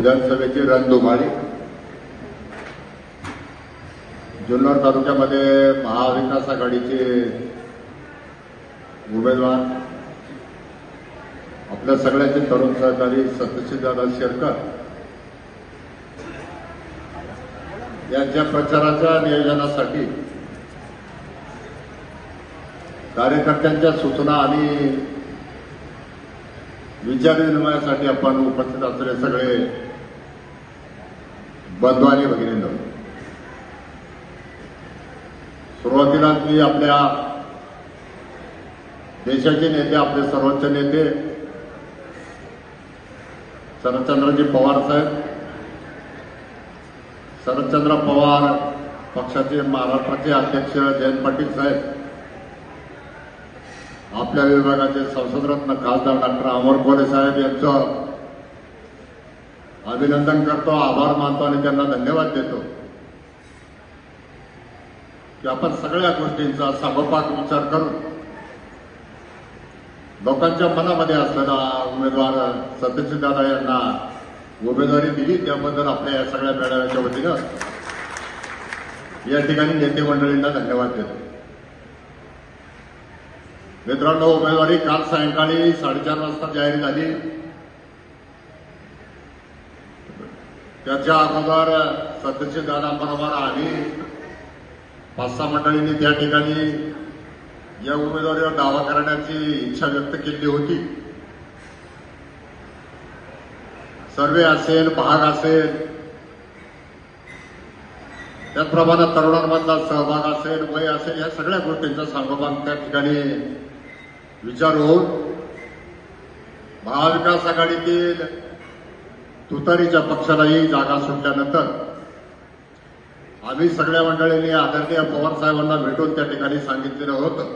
विधानसभेची रणधुमाळी जुन्नर तालुक्यामध्ये महाविकास आघाडीचे उमेदवार आपल्या सगळ्यांचे तरुण सहकारी सत्यशीलदादा शेरकर यांच्या प्रचाराच्या नियोजनासाठी कार्यकर्त्यांच्या सूचना आणि विचारविनिमयासाठी आपण उपस्थित असलेले सगळे बंधू आणि भगिनींनो, सुरुवातीला मी आपल्या देशाचे नेते, आपले सर्वोच्च नेते शरदचंद्रजी पवार साहेब, शरदचंद्र पवार पक्षाचे महाराष्ट्राचे अध्यक्ष जयंत पाटील साहेब, आपल्या विभागाचे संसदरत्न खासदार डॉक्टर अमर कोल्हे साहेब यांचं अभिनंदन करतो, आभार मानतो आणि त्यांना धन्यवाद देतो की आपण सगळ्या गोष्टींचा समपाक विचार करून लोकांच्या मनामध्ये असलेला उमेदवार सत्यशीलदादा यांना उमेदवारी दिली, त्याबद्दल आपल्या या सगळ्या मेळाव्याच्या वतीनं या ठिकाणी नेते मंडळींना धन्यवाद देतो. मित्रांनो, उमेदवारी काल सायंकाळी 4:30 वाजता जाहीर झाली. त्याच्या अगोदर सत्यशीलदादांबरोबर आणि 5-6 मंडळींनी त्या ठिकाणी या उमेदवारीवर दावा करण्याची इच्छा व्यक्त केली होती. सर्वे असेल, भाग असेल, त्याचप्रमाणे तरुणांमधला सहभाग असेल, वय असेल, या सगळ्या गोष्टींचा सांगोपांग त्या ठिकाणी विचार होऊन महाविकास आघाडीतील तुतारीच्या पक्षालाही जागा सुटल्यानंतर आम्ही सगळ्या मंडळींनी आदरणीय पवार साहेबांना भेटून त्या ठिकाणी सांगितलेलं होतं.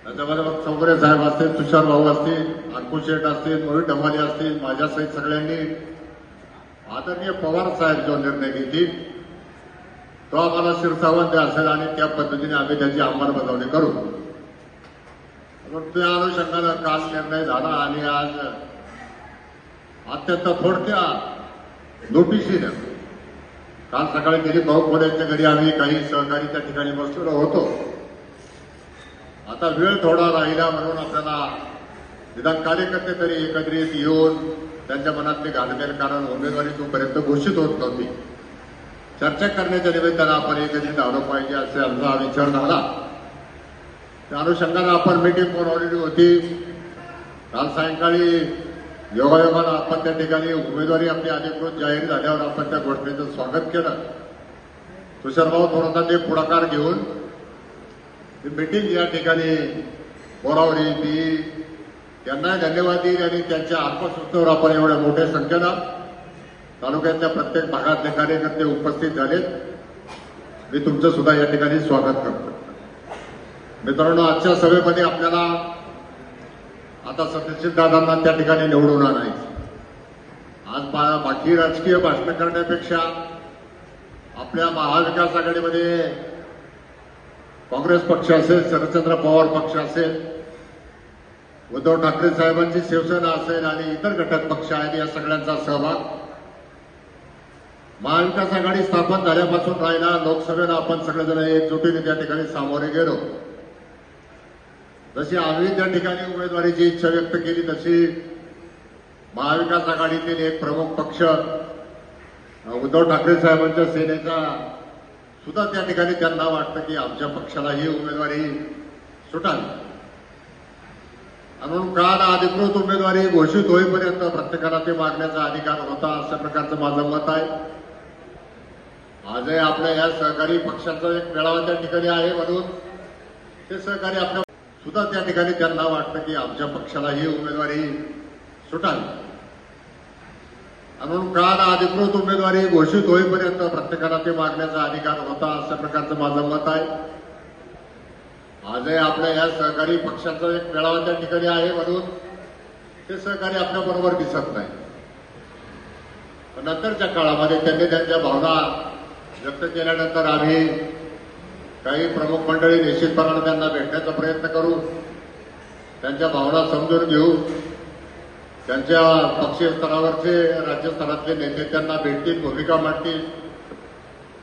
त्याच्यामध्ये मग चौगुले साहेब असतील, तुषार भाऊ असतील, अंकुश शेठ असतील, मोहित ढमाले असतील, माझ्यासहित सगळ्यांनी आदरणीय पवार साहेब जो निर्णय घेतील तो आम्हाला शिरसावंत असेल आणि त्या पद्धतीने आम्ही त्याची अंमलबजावणी करू. त्या अनुषंगानं काल निर्णय झाला आणि आज अत्यंत थोडक्या नोटिशीनं काल सकाळी दिलीप भाऊ खोलेच्या घरी आम्ही काही सहकारी त्या ठिकाणी बसलेलो होतो. आता वेळ थोडा राहिला म्हणून आपल्याला निदान कार्यकर्ते तरी एकत्रित येऊन त्यांच्या मनातली घालमेल, कारण उमेदवारी तोपर्यंत घोषित होत नव्हती, चर्चा करण्याच्या निमित्तानं आपण एकत्रित आलो पाहिजे असे आमचा विचार झाला. त्या अनुषंगानं आपण मीटिंग बोलावलेली होती. काल सायंकाळी योगायोगानं आपण त्या ठिकाणी उमेदवारी आपली अधिकृत जाहीर झाल्यावर आपण त्या गोष्टीचं स्वागत केलं. तुषारभाऊ थोडासा ते पुढाकार घेऊन मीटिंग या ठिकाणी बोलावली, ती त्यांना धन्यवाद देईल आणि त्यांच्या आत्मसुस्थेवर आपण एवढ्या मोठ्या संख्येनं तालुक्यातल्या प्रत्येक भागातले कार्यकर्ते उपस्थित झालेत. मी तुमचं सुद्धा या ठिकाणी स्वागत करतो. मित्रांनो, आजच्या सभेमध्ये आपल्याला आता सत्यशीलदादांना त्या ठिकाणी निवडून आणायचं. आज बाकी राजकीय भाषण करण्यापेक्षा आपल्या महाविकास आघाडीमध्ये काँग्रेस पक्ष असेल, शरदचंद्र पवार पक्ष असेल, उद्धव ठाकरे साहेबांची शिवसेना असेल आणि इतर घटक पक्ष आहेत, या सगळ्यांचा सहभाग महाविकास आघाडी स्थापन झाल्यापासून राहिला. लोकसभेला आपण सगळेजण एकजुटीने त्या ठिकाणी सामोरे गेलो. जशी आम्ही त्या ठिकाणी उमेदवारीची इच्छा व्यक्त केली तशी महाविकास आघाडीतील एक प्रमुख पक्ष उद्धव ठाकरे साहेबांच्या सेनेचा सुद्धा त्या ठिकाणी त्यांना वाटतं की आमच्या पक्षाला ही उमेदवारी सुटावी. म्हणून काल अधिकृत उमेदवारी घोषित होईपर्यंत प्रत्येकाला ते मागण्याचा अधिकार होता, अशा प्रकारचं माझं मत आहे. आजही आपल्या या सहकारी पक्षाचा एक मेळावा त्या ठिकाणी आहे म्हणून ते सहकारी आपल्या सुद्धा त्या ठिकाणी त्यांना वाटतं की आमच्या पक्षाला ही उमेदवारी सुटावी. म्हणून काल अधिकृत उमेदवारी घोषित होईपर्यंत प्रत्येकाला ते मागण्याचा अधिकार होता, अशा प्रकारचं माझं मत आहे. आजही आपल्या या सहकारी पक्षाचा एक मेळावा त्या ठिकाणी आहे म्हणून ते सहकारी आपल्या बरोबर दिसत नाही. पण नंतरच्या काळामध्ये त्यांनी त्यांच्या भावना व्यक्त केल्यानंतर आम्ही काही प्रमुख मंडळी निश्चितपणाने त्यांना भेटण्याचा प्रयत्न करू, त्यांच्या भावना समजून घेऊ त्यांच्या पक्षीय स्तरावरचे राज्य स्तरातले नेते त्यांना भेटतील, भूमिका मांडतील.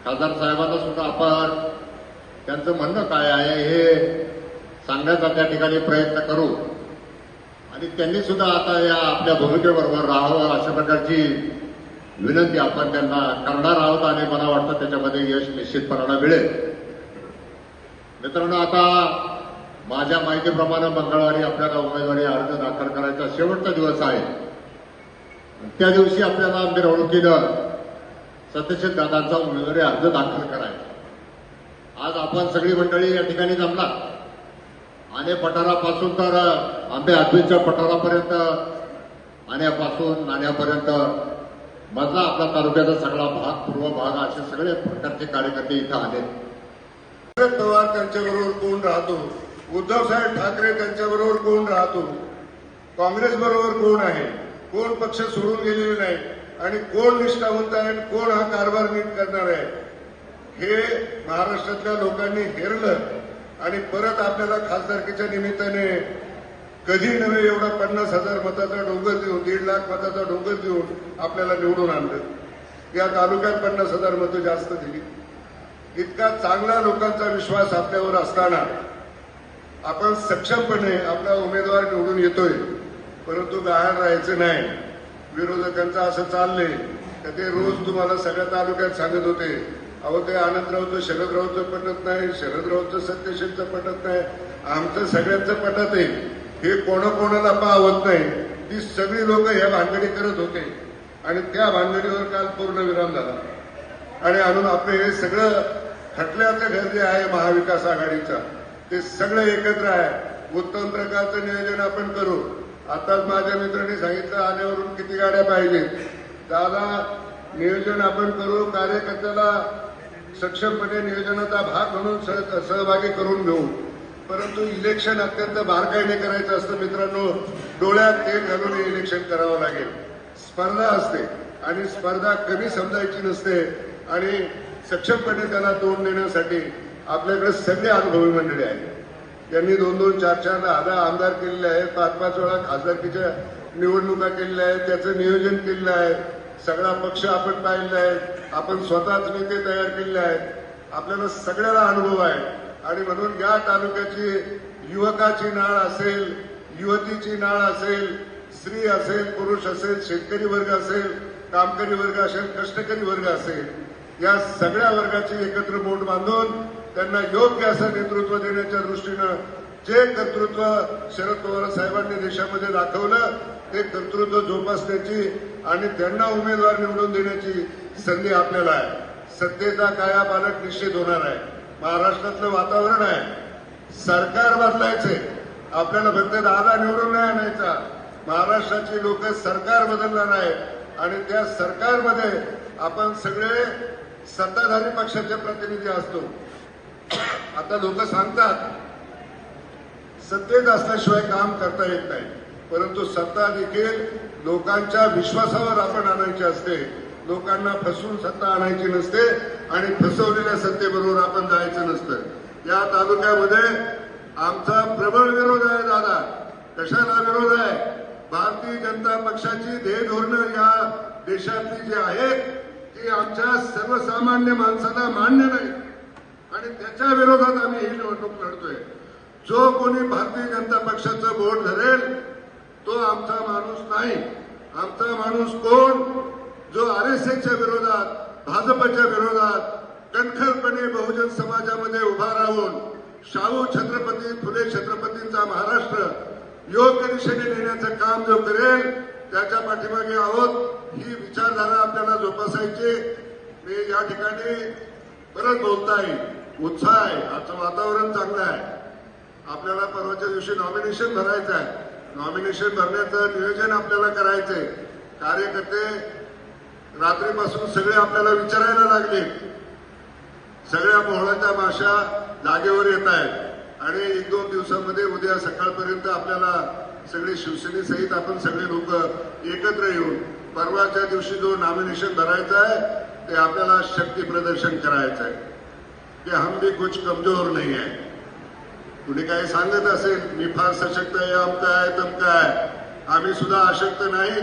खासदार साहेबांना सुद्धा आपण त्यांचं म्हणणं काय आहे हे सांगण्याचा त्या ठिकाणी प्रयत्न करू आणि त्यांनी सुद्धा आता या आपल्या भूमिकेबरोबर राहावं अशा प्रकारची विनंती आपण त्यांना करणार आहोत आणि मला वाटतं त्याच्यामध्ये यश निश्चितपणाने मिळेल. मित्रांनो, आता माझ्या माहितीप्रमाणे मंगळवारी आपल्याला उमेदवारी अर्ज दाखल करायचा शेवटचा दिवस आहे. त्या दिवशी आपल्याला मिरवणुकीनं सत्यशील दादांचा उमेदवारी अर्ज दाखल करायचा. आज आपण सगळी मंडळी या ठिकाणी जमला आणे पठारापासून तर आंबे आदवीच्या पठारापर्यंत, आण्यापासून नाण्यापर्यंत मधला आपला तालुक्याचा सगळा भाग, पूर्व भाग, असे सगळे प्रकारचे कार्यकर्ते इथं आले. शरद पवार त्यांच्याबरोबर कोण राहतो, उद्धवसाहेब ठाकरे त्यांच्याबरोबर कोण राहतो, काँग्रेस बरोबर कोण आहे, कोण पक्ष सोडून गेलेले नाही आणि कोण निष्ठावंत आहे, कोण हा कारभार नीट करणार आहे, हे महाराष्ट्रातल्या लोकांनी हेरलं आणि परत आपल्याला खासदारकीच्या निमित्ताने कधी नव्हे एवढा 50,000 मताचा डोंगर देऊन, 1.5 लाख मताचा डोंगर देऊन आपल्याला निवडून आणलं. या तालुक्यात 50,000 मतं जास्त दिली. इतका चांगला लोकांचा विश्वास आपल्यावर असताना आपण सक्षमपणे आपला उमेदवार निवडून येतोय, परंतु गहाण राहायचं नाही. विरोधकांचं असं चाललंय तर ते रोज तुम्हाला सगळ्या तालुक्यात सांगत होते, अहो ते आनंदरावचं शरदरावचं पटत नाही, शरदरावचं सत्यशीलचं पटत नाही, आमचं सगळ्यांचं पटत आहे. हे कोणाकोणाला पाहत नाही. ती सगळी लोक ह्या भानगडी करत होते आणि त्या भानगडीवर काल पूर्ण विराम झाला आणि आणून आपले हे सगळं खटल्याचं घर जे आहे महाविकास आघाडीचा, ते सगळं एकत्र आहे. उत्तम प्रकारचं नियोजन आपण करू. आताच माझ्या मित्रांनी सांगितलं आल्यावरून किती गाड्या पाहिजेत. दादा, नियोजन आपण करू. कार्यकर्त्याला सक्षमपणे नियोजनाचा भाग म्हणून सहभागी करून घेऊ. परंतु इलेक्शन अत्यंत बारकाईने करायचं असतं मित्रांनो. डोळ्यात तेल घालून इलेक्शन करावं लागेल. स्पर्धा असते आणि स्पर्धा कमी समजायची नसते आणि सक्षमपणे त्याला तोंड देण्यासाठी आपल्याकडे सगळे अनुभवी मंडळी आहेत. त्यांनी 2-2, 4-4, 10 आमदार केलेले आहेत, 5-5 वेळा खासदारकीच्या निवडणुका केलेल्या आहेत, त्याचं नियोजन केलेलं आहे. सगळा पक्ष आपण पाहिलेला आहे, आपण स्वतःच नेते तयार केलेले आहेत. आपल्याला सगळ्याला अनुभव आहे आणि म्हणून या तालुक्याची युवकाची नाळ असेल, युवतीची नाळ असेल, स्त्री असेल, पुरुष असेल, शेतकरी वर्ग असेल, कामकरी वर्ग असेल, कष्टकरी वर्ग असेल, या सगळ्या वर्गाची एकत्र बोट बांधून त्यांना योग्य असं नेतृत्व देण्याच्या दृष्टीनं जे कर्तृत्व शरद पवार साहेबांनी देशामध्ये दाखवलं ते कर्तृत्व जोपासण्याची आणि त्यांना उमेदवार निवडून देण्याची संधी आपल्याला आहे. सत्तेचा कायापालट निश्चित होणार आहे. महाराष्ट्रातलं वातावरण आहे, सरकार बदलायचंय. आपल्याला फक्त दादा निवडून नाही आणायचा. महाराष्ट्राची लोक सरकार बदलणार आहेत आणि त्या सरकारमध्ये आपण सगळे सत्ताधारी पक्षाचे प्रतिनिधी असतो. आता लोक सांगतात सत्तेत असल्याशिवाय काम करता येत नाही, परंतु सत्ता देखील लोकांच्या विश्वासावर आपण आणायची असते. लोकांना फसवून सत्ता आणायची नसते आणि फसवलेल्या सत्तेबरोबर आपण जायचं नसतं. या तालुक्यामध्ये आमचा प्रबळ विरोध आहे. दादा, कशाला विरोध आहे? भारतीय जनता पक्षाची ध्येयधोरणं या देशातली जी आहेत ती आमच्या सर्वसामान्य माणसाला मान्य नाही आणि त्याच्या विरोधात आम्ही ही निवडणूक लढतोय. जो कोणी भारतीय जनता पक्षाचं बोट धरेल तो आमचा माणूस नाही. आमचा माणूस कोण? जो आरएसएसच्या विरोधात, भाजपच्या विरोधात कणखरपणे बहुजन समाजामध्ये उभा राहून शाहू छत्रपती फुले छत्रपतींचा महाराष्ट्र योग्य दिशेने नेण्याचं काम जो करेल त्याच्या पाठीमागे आहोत. ही विचारधारा आपल्याला जोपासायची. मी या ठिकाणी परत बोलता येईल, उत्साह आहे, आजचं वातावरण चांगलं आहे. आपल्याला परवाच्या दिवशी नॉमिनेशन भरायचं आहे. नॉमिनेशन भरण्याचं नियोजन आपल्याला करायचंय. कार्यकर्ते रात्रीपासून सगळे आपल्याला विचारायला लागले. सगळ्या मोहळाच्या भाषा जागेवर येत आहेत आणि 1-2 दिवसामध्ये उद्या सकाळपर्यंत आपल्याला सगळे शिवसेनेसहित आपण सगळे लोक एकत्र येऊन परवाच्या दिवशी जो नॉमिनेशन भरायचा आहे ते आपल्याला शक्ती प्रदर्शन करायचं आहे की हम भी कुछ कमजोर नहीं है. कुणी काही सांगत असेल मी फार सशक्त आहे, अमका आहे, तमका आहे, आम्ही सुद्धा अशक्त नाही,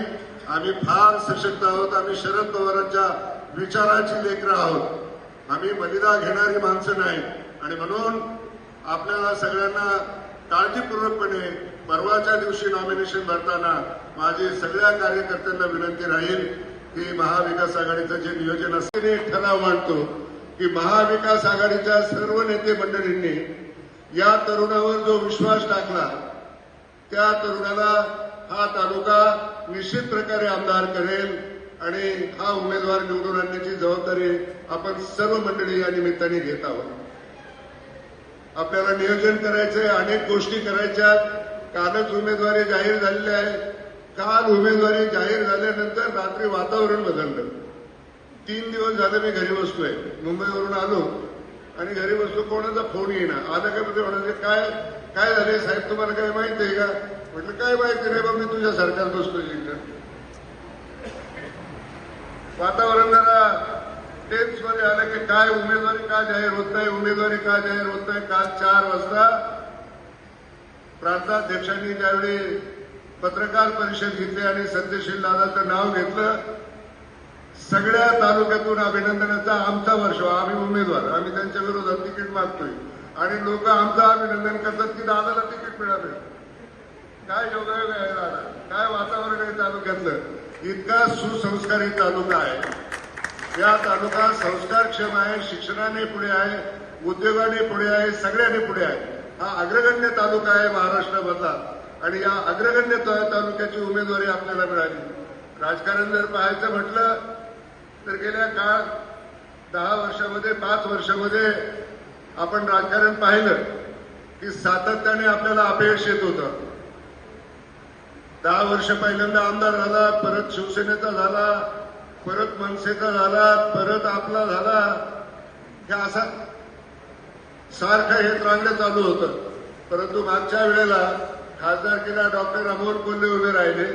आम्ही फार सशक्त आहोत. आम्ही शरद पवारांच्या विचाराची लेकरं आहोत. आम्ही बलिदा घेणारी माणसं नाही. आणि म्हणून आपल्याला सगळ्यांना काळजीपूर्वकपणे परवाच्या दिवशी नॉमिनेशन भरताना माझी सगळ्या कार्यकर्त्यांना विनंती राहील की महाविकास आघाडीचं जे नियोजन असते एक ठराव मांडतो की महाविकास आघाडीच्या सर्व नेते मंडळींनी या तरुणावर जो विश्वास टाकला त्या तरुणाला हा तालुका निश्चित प्रकारे आमदार करेल आणि हा उमेदवार निवडून आणण्याची जबाबदारी आपण सर्व मंडळी या निमित्ताने घेत आहोत. आपल्याला नियोजन करायचंय, अनेक गोष्टी करायच्या. कालच उमेदवारी जाहीर झालेली आहे. काल उमेदवारी जाहीर झाल्यानंतर रात्री वातावरण बदललं. 3 दिवस झाले मी घरी बसलोय. मुंबईवरून आलो आणि घरी बसलो, कोणाचा फोन येईना. आलं काय म्हणजे म्हणाले काय झाले साहेब, तुम्हाला काय माहिती आहे का? म्हटलं काय माहिती नाही बाबा, मी तुझ्या सरकार बसतोय इकडं. वातावरण जरा टेन्स मध्ये आलं की काय उमेदवारी का जाहीर होत नाही, उमेदवारी का जाहीर होत नाही. काल 4 वाजता प्रांताध्यक्षांनी ज्यावेळी पत्रकार परिषद घेतली आणि सत्यशील दादाचं नाव घेतलं, सगळ्या तालुक्यातून अभिनंदनाचा आमचा वर्ष. आम्ही उमेदवार, आम्ही त्यांच्या विरोधात तिकीट मागतोय आणि लोक आमचं अभिनंदन करतात की दादाला तिकीट मिळालं. काय योगायोग आहे दादा, काय वातावरण आहे तालुक्यातलं. इतका सुसंस्कारी तालुका आहे. या तालुका संस्कारक्षम आहे, शिक्षणाने पुढे आहे, उद्योगाने पुढे आहे, सगळ्यांनी पुढे आहे. हा अग्रगण्य तालुका आहे महाराष्ट्रामधला आणि या अग्रगण्य तालुक्याची उमेदवारी आपल्याला मिळाली. राजकारण जर पाहायचं म्हटलं तर गेल्या 10 वर्षामध्ये 5 वर्षामध्ये आपण राजकारण पाहिलं की सातत्याने आपल्याला अपयश येत होतं. 10 वर्ष पहिल्यांदा आमदार झाला, परत शिवसेनेचा झाला, परत मनसेचा झाला, परत आपला झाला. हे असा सारखं हे त्रांगलं चालू होतं. परंतु मागच्या वेळेला खासदारकीला डॉक्टर अमोल कोल्हे उभे राहिले.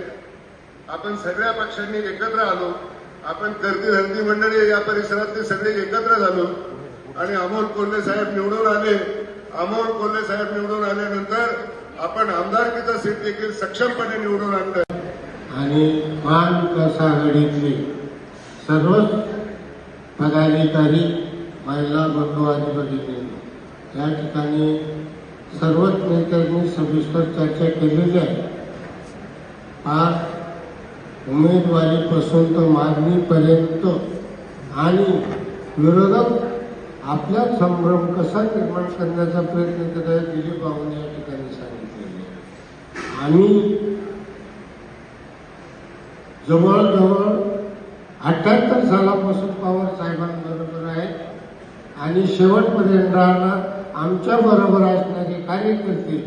आपण सगळ्या पक्षांनी एकत्र आलो. आपण करती धरती मंडळी या परिसरातले सगळे एकत्र झालो आणि अमोल कोल्हे साहेब निवडून आले. अमोल कोल्हे साहेब निवडून आल्यानंतर आपण आमदारकीचा सीट देखील सक्षमपणे निवडून आणलं. आणि महाविकास आघाडीतले सर्वच पदाधिकारी, महिला बंधू आदी भगिनी या ठिकाणी सर्वच नेत्यांनी सविस्तर चर्चा केलेली आहे. आज उमेदवारीपासून तर मागणीपर्यंत आणि विरोधक आपला संभ्रम कसा निर्माण करण्याचा प्रयत्न करत आहे दिलीप बाबूंनी या ठिकाणी सांगितलेले. आम्ही जवळजवळ 78 सालापासून पवार साहेबांबरोबर आहे आणि शेवटपर्यंत राहणार. आमच्या बरोबर असणारे कार्यकर्ते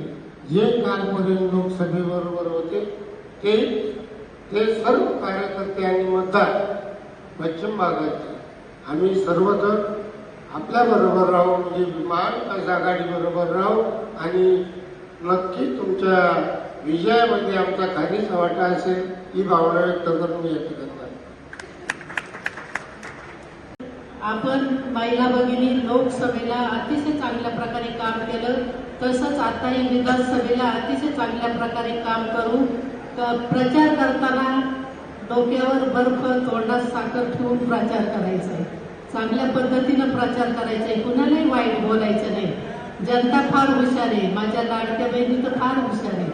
जे कालपर्यंत लोकसभेबरोबर होते ते सर्व कार्यकर्ते आणि मतदार पश्चिम भागाचे आम्ही सर्वजण आपल्या बरोबर राहू, म्हणजे महाविकास आघाडी बरोबर राहू आणि नक्की तुमच्या विजयामध्ये आमचा खारीचा वाटा असेल ही भावना व्यक्त करून मी या ठिकाणी. आपण महिला भगिनी लोकसभेला अतिशय चांगल्या प्रकारे काम केलं, तसंच आता या विधानसभेला अतिशय चांगल्या प्रकारे काम करू. प्रचार करताना डोक्यावर बर्फ तोंडात साखर ठेवून प्रचार करायचा आहे. चांगल्या पद्धतीनं प्रचार करायचा आहे, कुणालाही वाईट बोलायचं नाही. जनता फार हुशार आहे, माझ्या लाडक्या बहिणी तर फार हुशार आहे.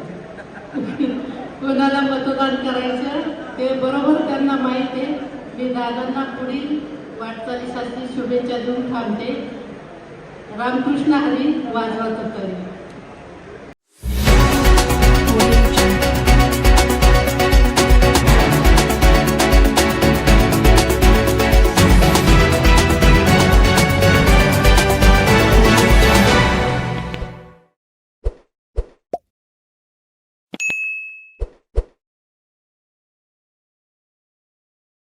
कुणाला मतदान करायचं ते बरोबर त्यांना माहिती आहे. मी दादांना पुढील वाटचालीसाठी शुभेच्छा देऊन थांबते. रामकृष्ण हरी. वाजवा तुतारी.